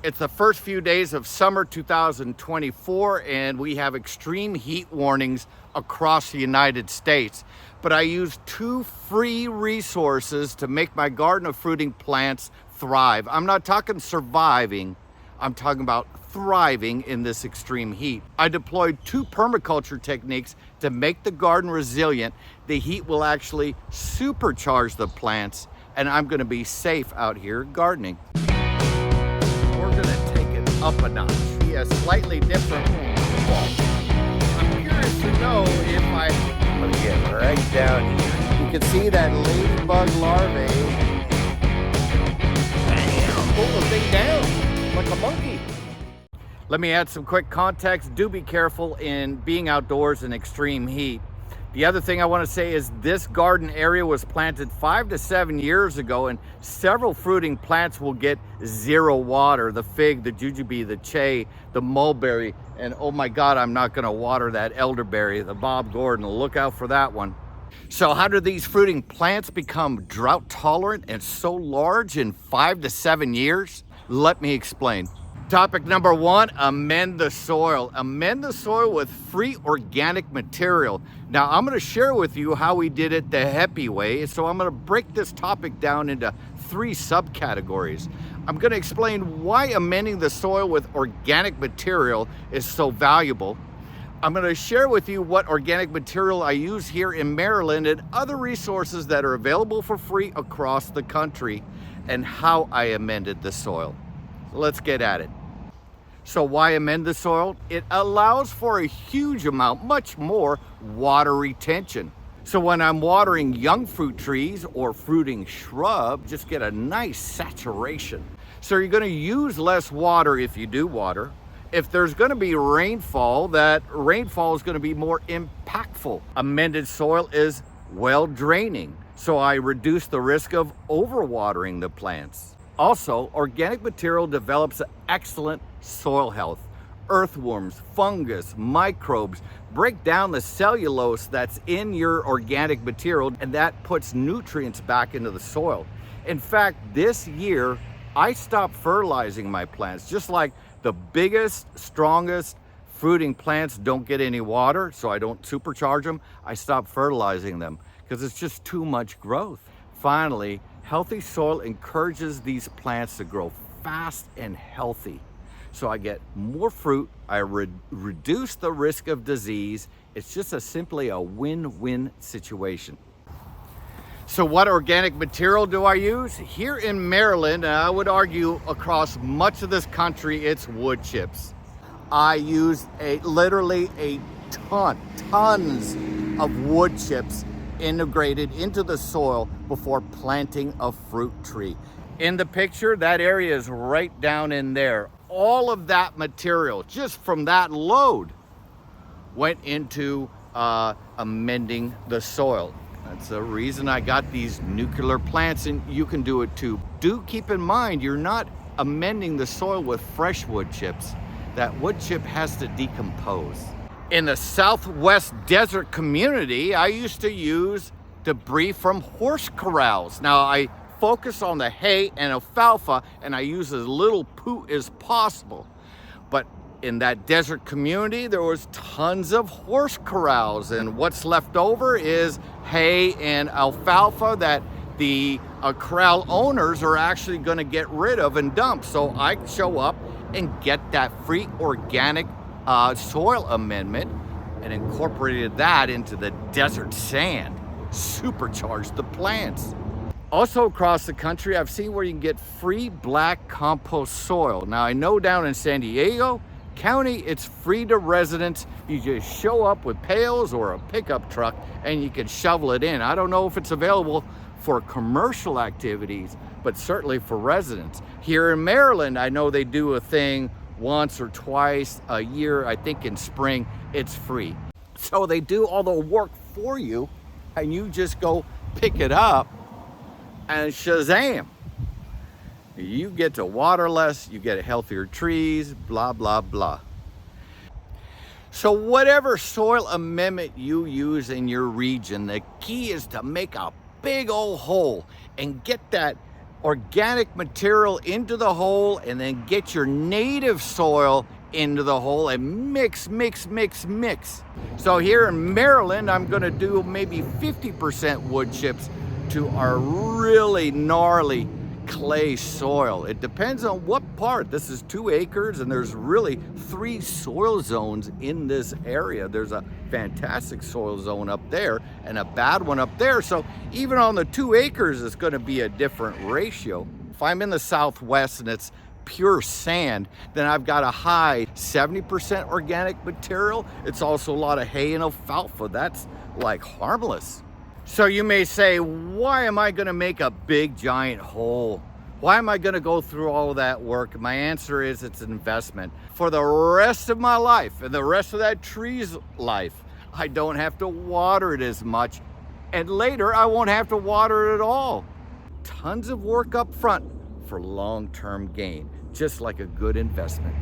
It's the first few days of summer 2024, and we have extreme heat warnings across the United States. But I use two free resources to make my garden of fruiting plants thrive. I'm not talking surviving, I'm talking about thriving in this extreme heat. I deployed two permaculture techniques to make the garden resilient. The heat will actually supercharge the plants, and I'm going to be safe out here gardening. We're going to take it up a notch. Be a slightly different wall. I'm curious to know if I'm going to get right down here. You can see that ladybug larvae. Bam! Pull the thing down like a monkey. Let me add some quick context. Do be careful in being outdoors in extreme heat. The other thing I want to say is this garden area was planted 5 to 7 years ago, and several fruiting plants will get zero water. The fig, the jujube, the che, the mulberry, and oh my God, I'm not going to water that elderberry, the Bob Gordon. Look out for that one. So how do these fruiting plants become drought tolerant and so large in 5 to 7 years? Let me explain. Topic number one, amend the soil. Amend the soil with free organic material. Now, I'm going to share with you how we did it the Happy way. So I'm going to break this topic down into 3 subcategories. I'm going to explain why amending the soil with organic material is so valuable. I'm going to share with you what organic material I use here in Maryland and other resources that are available for free across the country, and how I amended the soil. Let's get at it. So why amend the soil? It allows for a huge amount, much more water retention. So when I'm watering young fruit trees or fruiting shrub, just get a nice saturation. So you're going to use less water if you do water. If there's going to be rainfall, that rainfall is going to be more impactful. Amended soil is well draining, so I reduce the risk of overwatering the plants. Also, organic material develops excellent soil health. Earthworms, fungus, microbes break down the cellulose that's in your organic material, and that puts nutrients back into the soil. In fact, this year, I stopped fertilizing my plants. Just like the biggest, strongest fruiting plants don't get any water, so I don't supercharge them, I stopped fertilizing them because it's just too much growth. Finally, healthy soil encourages these plants to grow fast and healthy. So I get more fruit, I reduce the risk of disease. It's just simply a win-win situation. So what organic material do I use? Here in Maryland, and I would argue across much of this country, it's wood chips. I use literally a tons of wood chips integrated into the soil before planting a fruit tree. In the picture, that area is right down in there. All of that material, just from that load, went into amending the soil. That's the reason I got these nuclear plants, and you can do it too. Do keep in mind, you're not amending the soil with fresh wood chips. That wood chip has to decompose. In the Southwest desert community, I used to use debris from horse corrals. Now, I focus on the hay and alfalfa, and I use as little poo as possible. But in that desert community, there was tons of horse corrals, and what's left over is hay and alfalfa that the corral owners are actually going to get rid of and dump. So I show up and get that free organic soil amendment and incorporated that into the desert sand, supercharged the plants. Also across the country, I've seen where you can get free black compost soil. Now, I know down in San Diego County, it's free to residents. You just show up with pails or a pickup truck and you can shovel it in. I don't know if it's available for commercial activities, but certainly for residents. Here in Maryland, I know they do a thing once or twice a year. I think in spring, it's free. So they do all the work for you and you just go pick it up and shazam, you get to water less, you get healthier trees, blah, blah, blah. So whatever soil amendment you use in your region, the key is to make a big old hole and get that organic material into the hole, and then get your native soil into the hole and mix, mix, mix, mix. So here in Maryland, I'm gonna do maybe 50% wood chips to our really gnarly clay soil. It depends on what part. This is 2 acres and there's really 3 soil zones in this area. There's a fantastic soil zone up there and a bad one up there. So even on the 2 acres, it's gonna be a different ratio. If I'm in the Southwest and it's pure sand, then I've got a high 70% organic material. It's also a lot of hay and alfalfa. That's like harmless. So you may say, why am I gonna make a big giant hole? Why am I gonna go through all of that work? My answer is it's an investment. For the rest of my life and the rest of that tree's life, I don't have to water it as much. And later I won't have to water it at all. Tons of work up front for long-term gain, just like a good investment.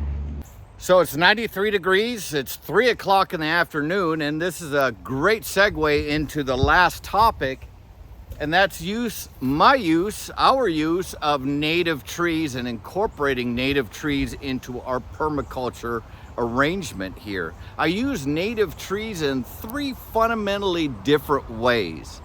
So it's 93 degrees, it's 3 o'clock in the afternoon, and this is a great segue into the last topic, and that's our use of native trees and incorporating native trees into our permaculture arrangement here. I use native trees in 3 fundamentally different ways.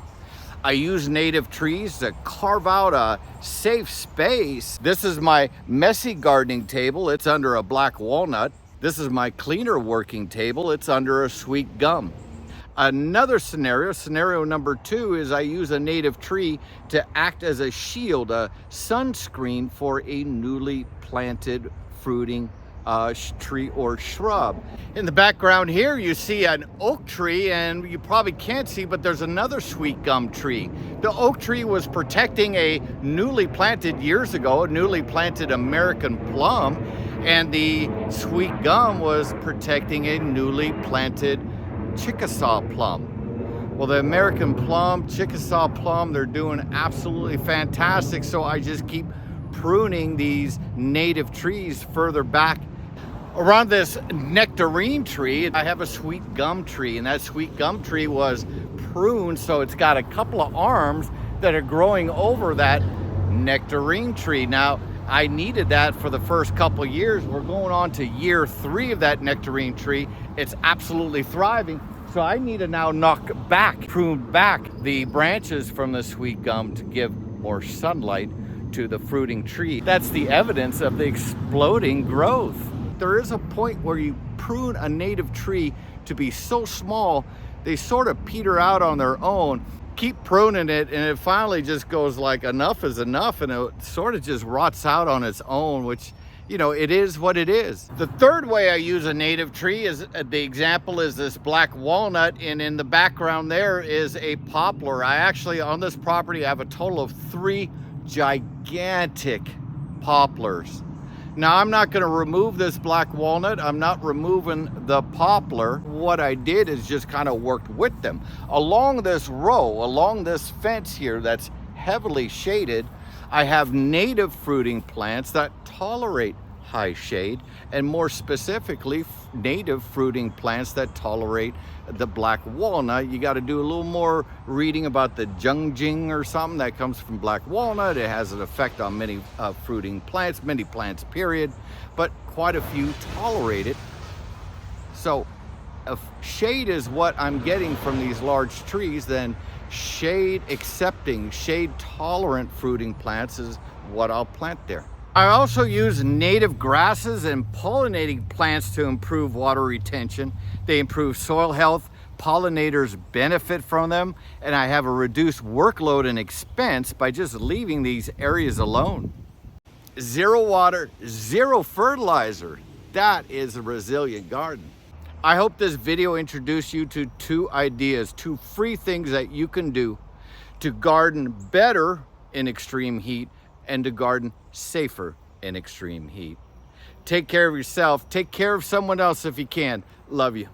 I use native trees to carve out a safe space. This is my messy gardening table. It's under a black walnut. This is my cleaner working table. It's under a sweet gum. Another scenario number 2, is I use a native tree to act as a shield, a sunscreen for a newly planted fruiting tree or shrub. In the background here you see an oak tree, and you probably can't see, but there's another sweet gum tree. The oak tree was protecting a newly planted years ago, a newly planted American plum, and the sweet gum was protecting a newly planted Chickasaw plum. Well, the American plum, Chickasaw plum, they're doing absolutely fantastic, so I just keep pruning these native trees further back. Around this nectarine tree, I have a sweet gum tree, and that sweet gum tree was pruned, so it's got a couple of arms that are growing over that nectarine tree. Now, I needed that for the first couple of years. We're going on to year 3 of that nectarine tree. It's absolutely thriving. So I need to now prune back the branches from the sweet gum to give more sunlight to the fruiting tree. That's the evidence of the exploding growth. There is a point where you prune a native tree to be so small, they sort of peter out on their own. Keep pruning it, and it finally just goes like, enough is enough, and it sort of just rots out on its own, which, you know, it is what it is. The third way I use a native tree is, the example is this black walnut, and in the background there is a poplar. I actually, on this property, I have a total of 3 gigantic poplars. Now, I'm not going to remove this black walnut. I'm not removing the poplar. What I did is just kind of worked with them. Along this row, along this fence here that's heavily shaded, I have native fruiting plants that tolerate high shade, and more specifically, native fruiting plants that tolerate the black walnut. You got to do a little more reading about the jungjing or something that comes from black walnut. It has an effect on many fruiting plants, many plants period, but quite a few tolerate it. So if shade is what I'm getting from these large trees, then shade accepting, shade tolerant fruiting plants is what I'll plant there. I also use native grasses and pollinating plants to improve water retention. They improve soil health, pollinators benefit from them, and I have a reduced workload and expense by just leaving these areas alone. 0 water, 0 fertilizer. That is a resilient garden. I hope this video introduced you to 2 ideas, 2 free things that you can do to garden better in extreme heat and to garden safer in extreme heat. Take care of yourself. Take care of someone else if you can. Love you.